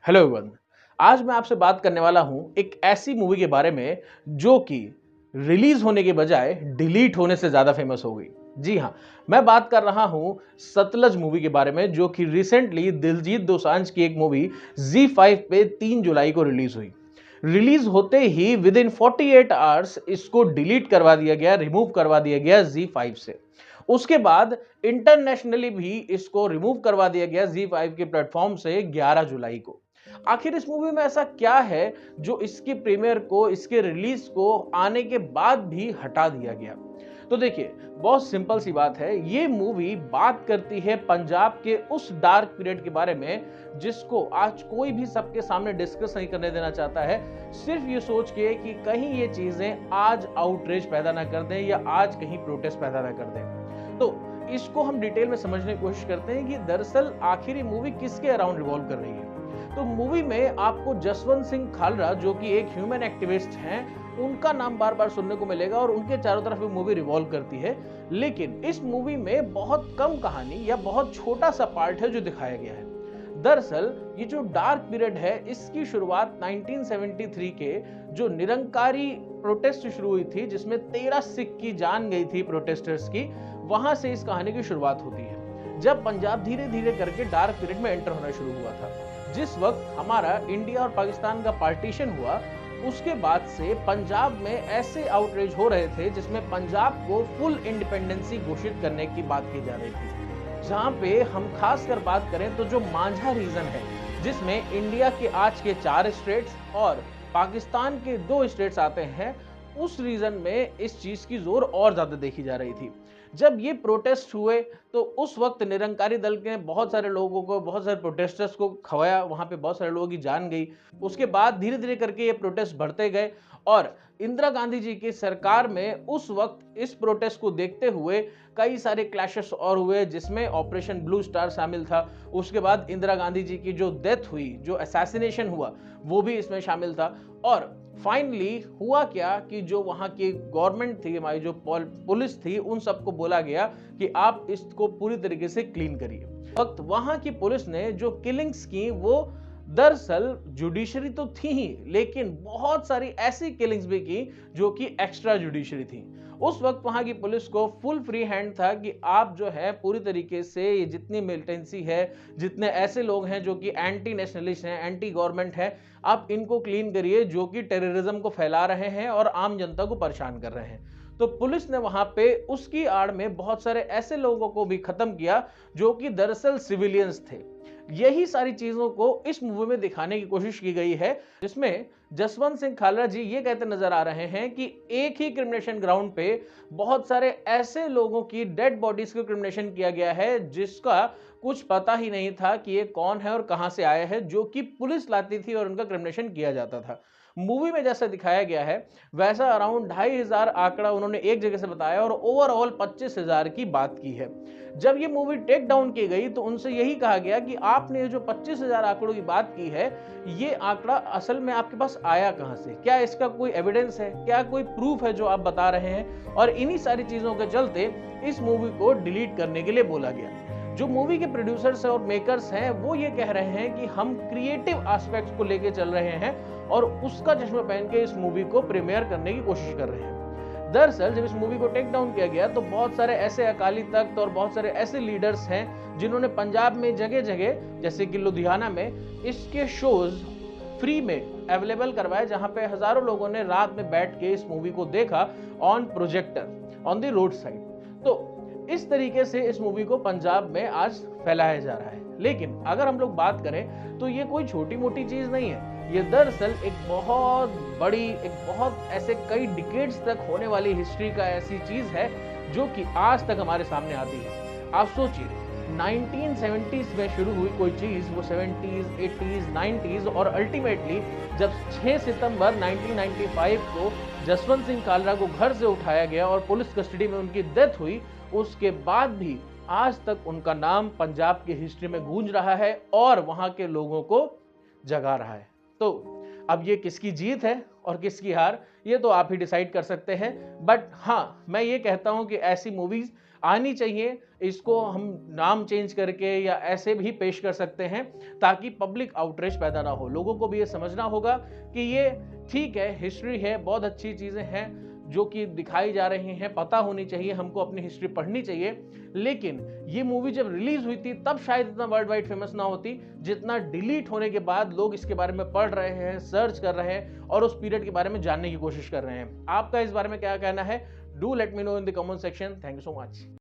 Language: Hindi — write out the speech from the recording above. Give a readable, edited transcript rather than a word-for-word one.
Hello everyone. आज मैं आपसे बात करने वाला हूं एक ऐसी मूवी के बारे में जो कि रिलीज होने के बजाय डिलीट होने से ज्यादा फेमस हो गई। जी हां, मैं बात कर रहा हूं सतलज मूवी के बारे में जो कि रिसेंटली दिलजीत दोसांझ की एक मूवी Z5 पे 3 जुलाई को रिलीज हुई। रिलीज होते ही विद इन 48 आवर्स इसको डिलीट करवा दिया गया, रिमूव करवा दिया गया Z5 से। उसके बाद इंटरनेशनली भी इसको रिमूव करवा दिया गया Z5 के प्लेटफॉर्म से 11 जुलाई को। आखिर इस मूवी में ऐसा क्या है जो इसकी प्रीमियर को, इसके रिलीज को आने के बाद भी हटा दिया गया? तो देखिए, बहुत सिंपल सी बात है। ये मूवी बात करती है पंजाब के उस डार्क पीरियड के बारे में जिसको आज कोई भी सबके सामने डिस्कस नहीं करने देना चाहता है, सिर्फ ये सोच के कि कहीं ये चीजें आज आउटरेज पैदा ना कर दें या आज कहीं प्रोटेस्ट पैदा ना कर दें। तो इसको हम डिटेल में समझने की कोशिश करते हैं कि दरअसल आखिर ये मूवी किसके अराउंड रिवॉल्व कर रही है। तो मूवी में आपको जसवंत सिंह खालरा जो कि एक ह्यूमन एक्टिविस्ट हैं, उनका नाम बार बार सुनने को मिलेगा और उनके चारों तरफ मूवी रिवॉल्व करती है। लेकिन इस मूवी में बहुत कम कहानी या बहुत छोटा सा पार्ट है जो दिखाया गया है। दरअसल ये जो डार्क पीरियड है इसकी शुरुआत 1973 के जो निरंकारी प्रोटेस्ट शुरू हुई थी जिसमें 13 सिख की जान गई थी प्रोटेस्टर्स की, वहां से इस कहानी की शुरुआत होती है जब पंजाब धीरे धीरे करके डार्क पीरियड में एंटर होना शुरू हुआ था। जिस वक्त हमारा इंडिया और पाकिस्तान का पार्टीशन हुआ, उसके बाद से पंजाब में ऐसे आउटरीच हो रहे थे जिसमें पंजाब को फुल इंडिपेंडेंसी घोषित करने की बात की जा रही थी। जहां पे हम खासकर बात करें तो जो मांझा रीजन है जिसमें इंडिया के आज के 4 स्टेट्स और पाकिस्तान के 2 स्टेट्स आते हैं, उस रीजन में इस चीज की जोर और ज्यादा देखी जा रही थी। जब ये प्रोटेस्ट हुए तो उस वक्त निरंकारी दल के बहुत सारे लोगों को, बहुत सारे प्रोटेस्टर्स को खवाया, वहां पे बहुत सारे लोगों की जान गई। उसके बाद धीरे धीरे करके ये प्रोटेस्ट बढ़ते गए और इंदिरा गांधी जी की सरकार में उस वक्त इस प्रोटेस्ट को देखते हुए कई सारे क्लैशेस और हुए जिसमें ऑपरेशन ब्लू स्टार शामिल था। उसके बाद इंदिरा गांधी जी की जो डेथ हुई, जो असैसिनेशन हुआ, वो भी इसमें शामिल था। और फाइनली हुआ क्या कि जो वहां की गवर्नमेंट थी, हमारी जो पुलिस थी, उन सबको बोला गया कि आप इसको पूरी तरीके से क्लीन करिए। वक्त वहां की पुलिस ने जो किलिंग्स की वो दरअसल जुडिशरी तो थी ही, लेकिन बहुत सारी ऐसी किलिंग्स भी की जो कि एक्स्ट्रा जुडिशरी थी। उस वक्त वहां की पुलिस को फुल फ्री हैंड था कि आप जो है पूरी तरीके से ये जितनी मिलिटेंसी है, जितने ऐसे लोग हैं जो कि एंटी नेशनलिस्ट हैं, एंटी गवर्नमेंट है, आप इनको क्लीन करिए जो कि टेररिज्म को फैला रहे हैं और आम जनता को परेशान कर रहे हैं। तो पुलिस ने वहां पे उसकी आड़ में बहुत सारे ऐसे लोगों को भी खत्म किया जो कि दरअसल सिविलियंस थे। यही सारी चीजों को इस मूवी में दिखाने की कोशिश की गई है जिसमें जसवंत सिंह खालरा जी ये कहते नजर आ रहे हैं कि एक ही क्रिमिनेशन ग्राउंड पे बहुत सारे ऐसे लोगों की डेड बॉडीज को क्रिमिनेशन किया गया है जिसका कुछ पता ही नहीं था कि ये कौन है और कहां से आया है, जो कि पुलिस लाती थी और उनका क्रिमिनेशन किया जाता था। मूवी में जैसा दिखाया गया है वैसा अराउंड 2500 आंकड़ा उन्होंने एक जगह से बताया और ओवरऑल 25,000 की बात की है। जब ये मूवी टेक डाउन की गई तो उनसे यही कहा गया कि आपने जो 25,000 आंकड़ों की बात की है, ये आंकड़ा असल में आपके पास आया कहां से? क्या इसका कोई एविडेंस है? क्या कोई प्रूफ है जो आप बता रहे हैं? और इन्हीं सारी चीजों के चलते इस मूवी को डिलीट करने के लिए बोला गया। जो मूवी के प्रोड्यूसर्स और मेकर्स हैं वो ये कह रहे हैं कि हम क्रिएटिव एस्पेक्ट्स को लेके चल रहे हैं और उसका चश्मा पहन के इस मूवी को प्रीमियर करने की कोशिश कर रहे हैं। दरअसल जब इस मूवी को टेक डाउन किया गया तो बहुत सारे ऐसे अकाली तख्त और बहुत सारे ऐसे लीडर्स हैं जिन्होंने पंजाब में जगह जगह, जैसे कि लुधियाना में, इसके शोज फ्री में अवेलेबल करवाए जहां पे हजारों लोगों ने रात में बैठ के इस मूवी को देखा on projector on the road side. तो इस तरीके से इस मूवी को पंजाब में आज फैलाया जा रहा है। लेकिन अगर हम लोग बात करें तो ये कोई छोटी मोटी चीज नहीं है। ये दरअसल एक बहुत बड़ी, एक बहुत ऐसे कई डिकेड्स तक होने वाली हिस्ट्री का ऐसी चीज है जो कि आज तक हमारे सामने आती है। आप सोचिए, 1970s में शुरू हुई कोई चीज वो 70s, 80s, 90s और अल्टीमेटली जब 6 सितंबर 1995 को जसवंत सिंह खालरा को घर से उठाया गया और पुलिस कस्टडी में उनकी डेथ हुई, उसके बाद भी आज तक उनका नाम पंजाब की हिस्ट्री में गूंज रहा है और वहां के लोगों को जगा रहा है। तो अब ये किसकी जीत है और किसकी हार, ये तो आप ही डिसाइड कर सकते हैं। बट हाँ, मैं ये कहता हूं कि ऐसी मूवीज आनी चाहिए। इसको हम नाम चेंज करके या ऐसे भी पेश कर सकते हैं ताकि पब्लिक आउटरीच पैदा ना हो। लोगों को भी ये समझना होगा कि ये ठीक है, हिस्ट्री है, बहुत अच्छी चीजें हैं जो कि दिखाई जा रही हैं, पता होनी चाहिए, हमको अपनी हिस्ट्री पढ़नी चाहिए। लेकिन ये मूवी जब रिलीज हुई थी तब शायद इतना वर्ल्ड वाइड फेमस ना होती जितना डिलीट होने के बाद लोग इसके बारे में पढ़ रहे हैं, सर्च कर रहे हैं और उस पीरियड के बारे में जानने की कोशिश कर रहे हैं। आपका इस बारे में क्या कहना है? Do let me know in the comment section. Thank you so much.